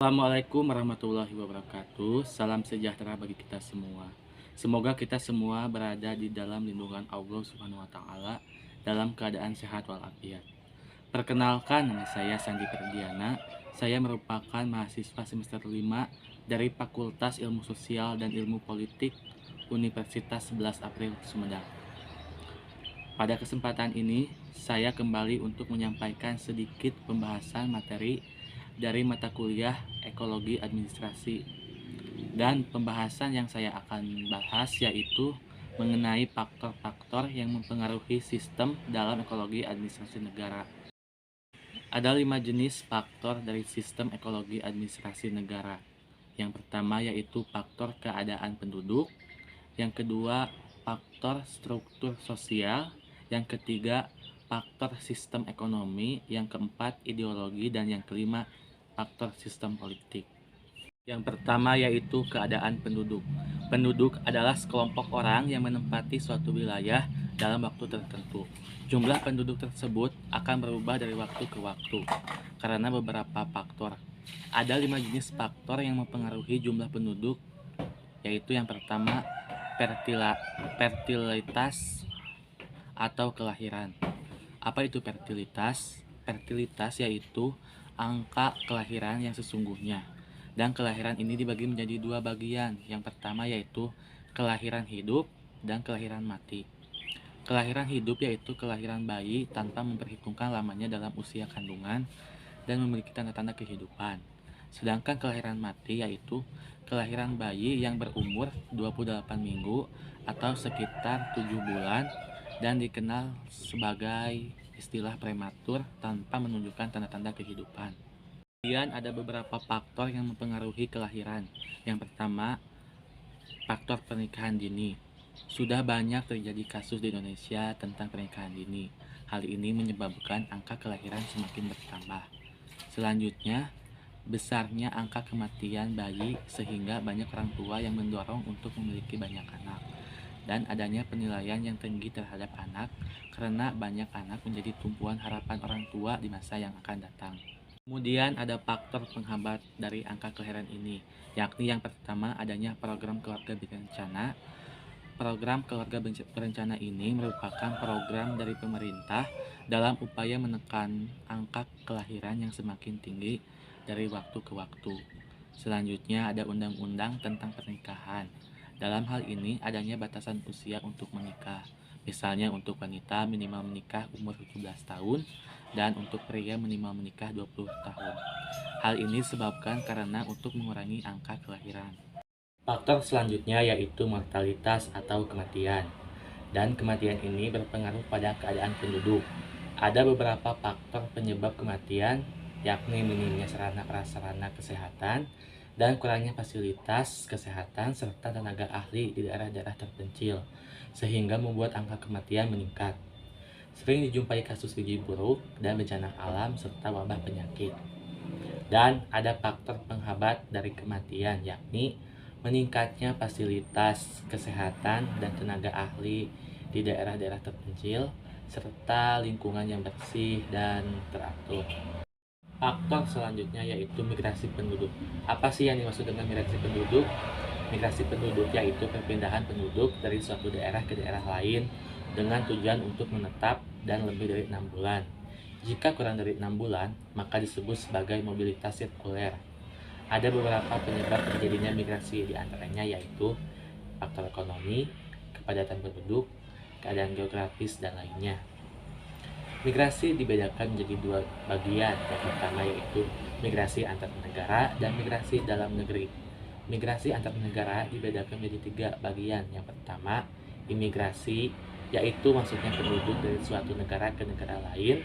Assalamualaikum warahmatullahi wabarakatuh. Salam sejahtera bagi kita semua. Semoga kita semua berada di dalam lindungan Allah Subhanahu wa taala dalam keadaan sehat walafiat. Perkenalkan, nama saya Sandi Perdiana. Saya merupakan mahasiswa semester 5 dari Fakultas Ilmu Sosial dan Ilmu Politik Universitas 11 April Sumedang. Pada kesempatan ini, saya kembali untuk menyampaikan sedikit pembahasan materi dari mata kuliah Ekologi Administrasi. Dan pembahasan yang saya akan bahas yaitu mengenai faktor-faktor yang mempengaruhi sistem dalam ekologi administrasi negara. Ada 5 jenis faktor dari sistem ekologi administrasi negara. Yang pertama yaitu faktor keadaan penduduk, yang kedua faktor struktur sosial, yang ketiga faktor sistem ekonomi, yang keempat ideologi, dan yang kelima faktor sistem politik. Yang pertama yaitu keadaan penduduk. Penduduk adalah sekelompok orang yang menempati suatu wilayah dalam waktu tertentu. Jumlah penduduk tersebut akan berubah dari waktu ke waktu karena beberapa faktor. Ada 5 jenis faktor yang mempengaruhi jumlah penduduk, yaitu yang pertama fertilitas atau kelahiran. Apa itu fertilitas? Fertilitas yaitu angka kelahiran yang sesungguhnya. Dan kelahiran ini dibagi menjadi 2 bagian. Yang pertama yaitu kelahiran hidup dan kelahiran mati. Kelahiran hidup yaitu kelahiran bayi tanpa memperhitungkan lamanya dalam usia kandungan dan memiliki tanda-tanda kehidupan. Sedangkan kelahiran mati yaitu kelahiran bayi yang berumur 28 minggu atau sekitar 7 bulan dan dikenal sebagai istilah prematur tanpa menunjukkan tanda-tanda kehidupan. Kemudian ada beberapa faktor yang mempengaruhi kelahiran. Yang pertama, faktor pernikahan dini. Sudah banyak terjadi kasus di Indonesia tentang pernikahan dini. Hal ini menyebabkan angka kelahiran semakin bertambah. Selanjutnya, besarnya angka kematian bayi sehingga banyak orang tua yang mendorong untuk memiliki banyak anak. Dan adanya penilaian yang tinggi terhadap anak karena banyak anak menjadi tumpuan harapan orang tua di masa yang akan datang. Kemudian ada faktor penghambat dari angka kelahiran ini, yakni yang pertama adanya program keluarga berencana. Program keluarga berencana ini merupakan program dari pemerintah dalam upaya menekan angka kelahiran yang semakin tinggi dari waktu ke waktu. Selanjutnya ada undang-undang tentang pernikahan. Dalam hal ini adanya batasan usia untuk menikah. Misalnya untuk wanita minimal menikah umur 17 tahun dan untuk pria minimal menikah 20 tahun. Hal ini disebabkan karena untuk mengurangi angka kelahiran. Faktor selanjutnya yaitu mortalitas atau kematian. Dan kematian ini berpengaruh pada keadaan penduduk. Ada beberapa faktor penyebab kematian, yakni minimnya sarana prasarana kesehatan dan kurangnya fasilitas kesehatan serta tenaga ahli di daerah-daerah terpencil, sehingga membuat angka kematian meningkat. Sering dijumpai kasus gizi buruk dan bencana alam serta wabah penyakit. Dan ada faktor penghambat dari kematian, yakni meningkatnya fasilitas kesehatan dan tenaga ahli di daerah-daerah terpencil serta lingkungan yang bersih dan teratur. Faktor selanjutnya yaitu migrasi penduduk. Apa sih yang dimaksud dengan migrasi penduduk? Migrasi penduduk yaitu perpindahan penduduk dari suatu daerah ke daerah lain dengan tujuan untuk menetap dan lebih dari 6 bulan. Jika kurang dari 6 bulan, maka disebut sebagai mobilitas sirkuler. Ada beberapa penyebab terjadinya migrasi, diantaranya yaitu faktor ekonomi, kepadatan penduduk, keadaan geografis, dan lainnya. Migrasi dibedakan menjadi 2 bagian. Yang pertama yaitu migrasi antar negara dan migrasi dalam negeri. Migrasi antar negara dibedakan menjadi 3 bagian. Yang pertama, imigrasi, yaitu maksudnya penduduk dari suatu negara ke negara lain.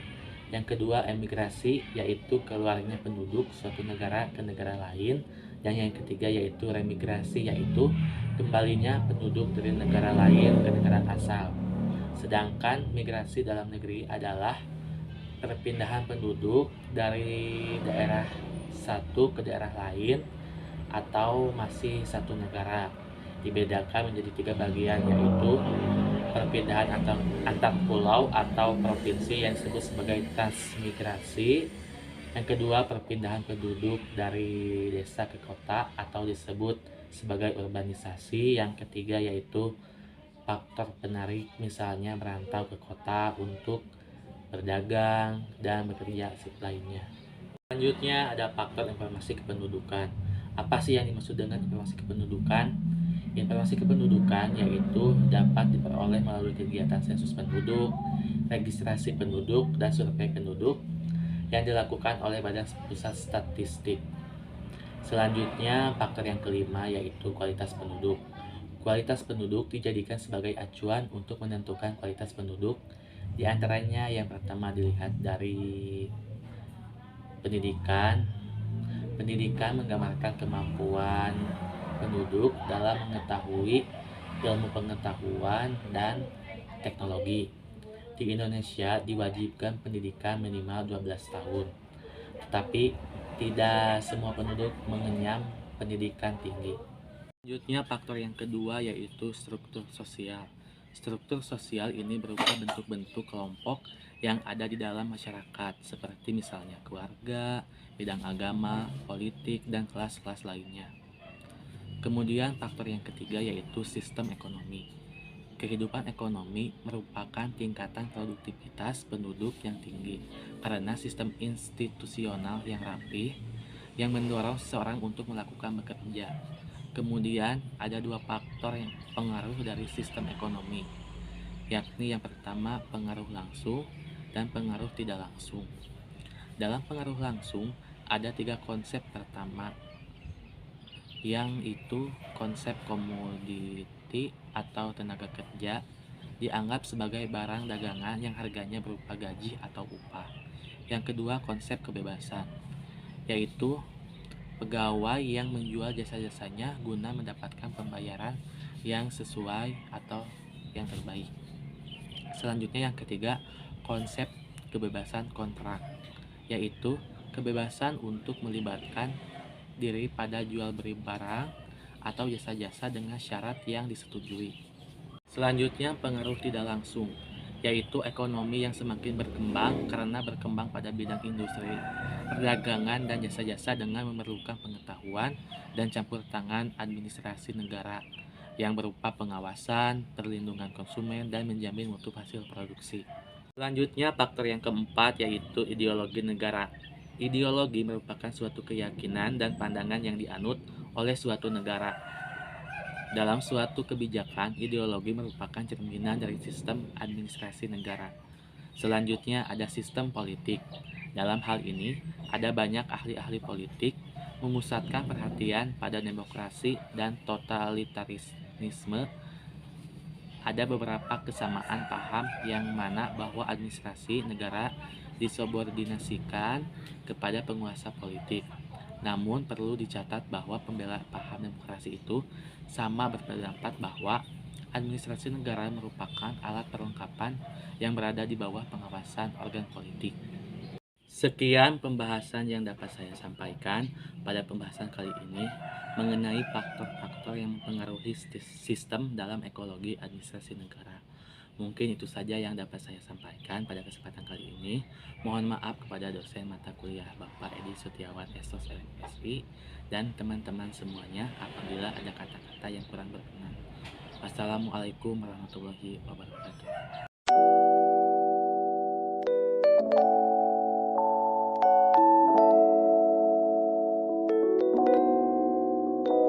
Yang kedua, emigrasi, yaitu keluarnya penduduk suatu negara ke negara lain. Dan yang ketiga yaitu remigrasi, yaitu kembalinya penduduk dari negara lain ke negara asal. Sedangkan migrasi dalam negeri adalah perpindahan penduduk dari daerah satu ke daerah lain atau masih satu negara. Dibedakan menjadi 3 bagian, yaitu perpindahan antar pulau atau provinsi yang disebut sebagai transmigrasi. Yang kedua, perpindahan penduduk dari desa ke kota atau disebut sebagai urbanisasi. Yang ketiga yaitu faktor penarik, misalnya merantau ke kota untuk berdagang dan bekerja lainnya. Selanjutnya ada faktor informasi kependudukan. Apa sih yang dimaksud dengan informasi kependudukan? Informasi kependudukan yaitu dapat diperoleh melalui kegiatan sensus penduduk, registrasi penduduk, dan survei penduduk yang dilakukan oleh Badan Pusat Statistik. Selanjutnya, faktor yang kelima yaitu kualitas penduduk. Kualitas penduduk dijadikan sebagai acuan untuk menentukan kualitas penduduk. Di antaranya yang pertama dilihat dari pendidikan. Pendidikan menggambarkan kemampuan penduduk dalam mengetahui ilmu pengetahuan dan teknologi. Di Indonesia diwajibkan pendidikan minimal 12 tahun. Tetapi tidak semua penduduk mengenyam pendidikan tinggi. Selanjutnya faktor yang kedua yaitu struktur sosial. Struktur sosial ini berupa bentuk-bentuk kelompok yang ada di dalam masyarakat seperti misalnya keluarga, bidang agama, politik, dan kelas-kelas lainnya. Kemudian faktor yang ketiga yaitu sistem ekonomi. Kehidupan ekonomi merupakan tingkatan produktivitas penduduk yang tinggi karena sistem institusional yang rapi yang mendorong seseorang untuk melakukan bekerja. Kemudian ada dua faktor yang pengaruh dari sistem ekonomi, yakni yang pertama pengaruh langsung dan pengaruh tidak langsung. Dalam pengaruh langsung ada tiga konsep pertama, yang itu konsep komoditi atau tenaga kerja dianggap sebagai barang dagangan yang harganya berupa gaji atau upah. Yang kedua konsep kebebasan, yaitu pegawai yang menjual jasa-jasanya guna mendapatkan pembayaran yang sesuai atau yang terbaik. Selanjutnya yang ketiga konsep kebebasan kontrak, yaitu kebebasan untuk melibatkan diri pada jual beli barang atau jasa-jasa dengan syarat yang disetujui. Selanjutnya pengaruh tidak langsung, yaitu ekonomi yang semakin berkembang karena berkembang pada bidang industri, perdagangan, dan jasa-jasa dengan memerlukan pengetahuan dan campur tangan administrasi negara yang berupa pengawasan, perlindungan konsumen, dan menjamin mutu hasil produksi. Selanjutnya faktor yang keempat yaitu ideologi negara. Ideologi merupakan suatu keyakinan dan pandangan yang dianut oleh suatu negara. Dalam suatu kebijakan, ideologi merupakan cerminan dari sistem administrasi negara. Selanjutnya ada sistem politik. Dalam hal ini, ada banyak ahli-ahli politik memusatkan perhatian pada demokrasi dan totalitarisme. Ada beberapa kesamaan paham yang mana bahwa administrasi negara disubordinasikan kepada penguasa politik. Namun perlu dicatat bahwa pembela paham demokrasi itu sama berpendapat bahwa administrasi negara merupakan alat perlengkapan yang berada di bawah pengawasan organ politik. Sekian pembahasan yang dapat saya sampaikan pada pembahasan kali ini mengenai faktor-faktor yang mempengaruhi sistem dalam ekologi administrasi negara. Mungkin itu saja yang dapat saya sampaikan pada kesempatan kali ini. Mohon maaf kepada dosen mata kuliah Bapak Edi Setiawan Esos LMSI dan teman-teman semuanya apabila ada kata-kata yang kurang berkenan. Wassalamualaikum warahmatullahi wabarakatuh.